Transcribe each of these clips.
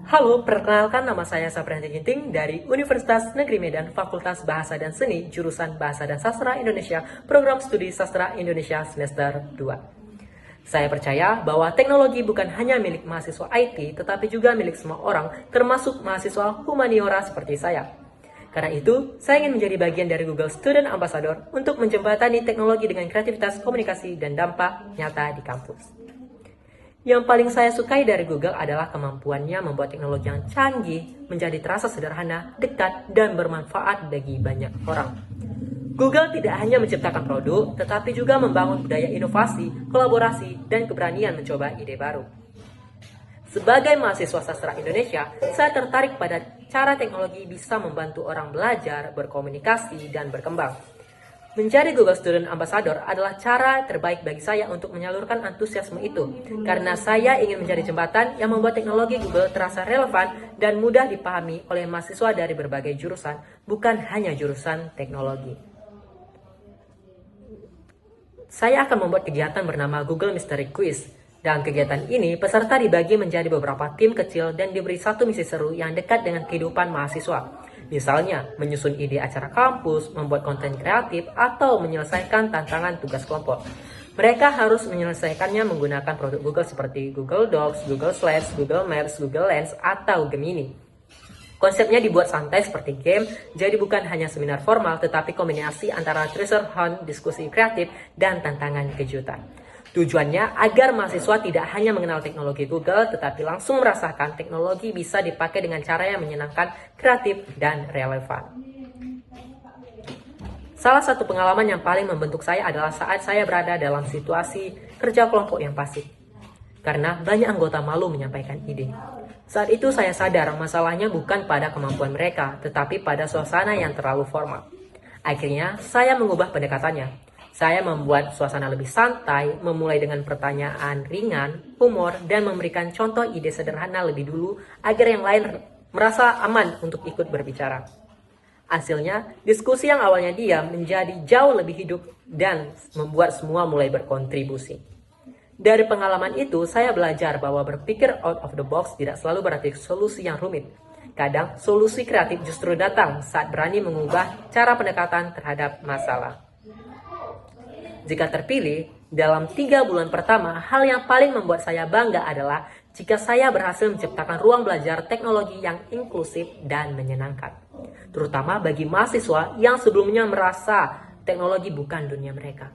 Halo, perkenalkan nama saya Saprianti Ginting dari Universitas Negeri Medan, Fakultas Bahasa dan Seni, jurusan Bahasa dan Sastra Indonesia, Program Studi Sastra Indonesia semester 2. Saya percaya bahwa teknologi bukan hanya milik mahasiswa IT, tetapi juga milik semua orang, termasuk mahasiswa humaniora seperti saya. Karena itu, saya ingin menjadi bagian dari Google Student Ambassador untuk menjembatani teknologi dengan kreativitas, komunikasi, dan dampak nyata di kampus. Yang paling saya sukai dari Google adalah kemampuannya membuat teknologi yang canggih menjadi terasa sederhana, dekat, dan bermanfaat bagi banyak orang. Google tidak hanya menciptakan produk, tetapi juga membangun budaya inovasi, kolaborasi, dan keberanian mencoba ide baru. Sebagai mahasiswa sastra Indonesia, saya tertarik pada cara teknologi bisa membantu orang belajar, berkomunikasi, dan berkembang. Menjadi Google Student Ambassador adalah cara terbaik bagi saya untuk menyalurkan antusiasme itu, karena saya ingin menjadi jembatan yang membuat teknologi Google terasa relevan dan mudah dipahami oleh mahasiswa dari berbagai jurusan, bukan hanya jurusan teknologi. Saya akan membuat kegiatan bernama Google Mystery Quiz. Dalam kegiatan ini, peserta dibagi menjadi beberapa tim kecil dan diberi satu misi seru yang dekat dengan kehidupan mahasiswa. Misalnya, menyusun ide acara kampus, membuat konten kreatif, atau menyelesaikan tantangan tugas kelompok. Mereka harus menyelesaikannya menggunakan produk Google seperti Google Docs, Google Slides, Google Maps, Google Lens, atau Gemini. Konsepnya dibuat santai seperti game, jadi bukan hanya seminar formal, tetapi kombinasi antara treasure hunt, diskusi kreatif, dan tantangan kejutan. Tujuannya agar mahasiswa tidak hanya mengenal teknologi Google, tetapi langsung merasakan teknologi bisa dipakai dengan cara yang menyenangkan, kreatif, dan relevan. Salah satu pengalaman yang paling membentuk saya adalah saat saya berada dalam situasi kerja kelompok yang pasif. Karena banyak anggota malu menyampaikan ide. Saat itu saya sadar masalahnya bukan pada kemampuan mereka, tetapi pada suasana yang terlalu formal. Akhirnya, saya mengubah pendekatannya. Saya membuat suasana lebih santai, memulai dengan pertanyaan ringan, humor, dan memberikan contoh ide sederhana lebih dulu agar yang lain merasa aman untuk ikut berbicara. Hasilnya, diskusi yang awalnya diam menjadi jauh lebih hidup dan membuat semua mulai berkontribusi. Dari pengalaman itu, saya belajar bahwa berpikir out of the box tidak selalu berarti solusi yang rumit. Kadang, solusi kreatif justru datang saat berani mengubah cara pendekatan terhadap masalah. Jika terpilih, dalam 3 bulan pertama, hal yang paling membuat saya bangga adalah jika saya berhasil menciptakan ruang belajar teknologi yang inklusif dan menyenangkan. Terutama bagi mahasiswa yang sebelumnya merasa teknologi bukan dunia mereka.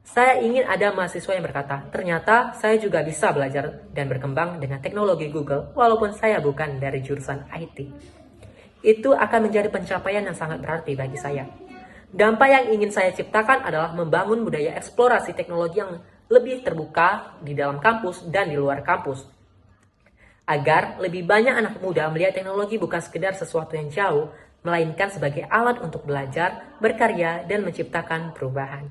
Saya ingin ada mahasiswa yang berkata, ternyata saya juga bisa belajar dan berkembang dengan teknologi Google walaupun saya bukan dari jurusan IT. Itu akan menjadi pencapaian yang sangat berarti bagi saya. Dampak yang ingin saya ciptakan adalah membangun budaya eksplorasi teknologi yang lebih terbuka di dalam kampus dan di luar kampus. Agar lebih banyak anak muda melihat teknologi bukan sekedar sesuatu yang jauh, melainkan sebagai alat untuk belajar, berkarya, dan menciptakan perubahan.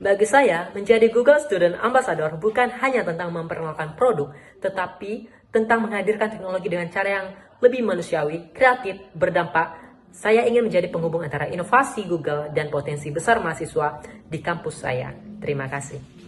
Bagi saya, menjadi Google Student Ambassador bukan hanya tentang memperkenalkan produk, tetapi tentang menghadirkan teknologi dengan cara yang lebih manusiawi, kreatif, berdampak. Saya ingin menjadi penghubung antara inovasi Google dan potensi besar mahasiswa di kampus saya. Terima kasih.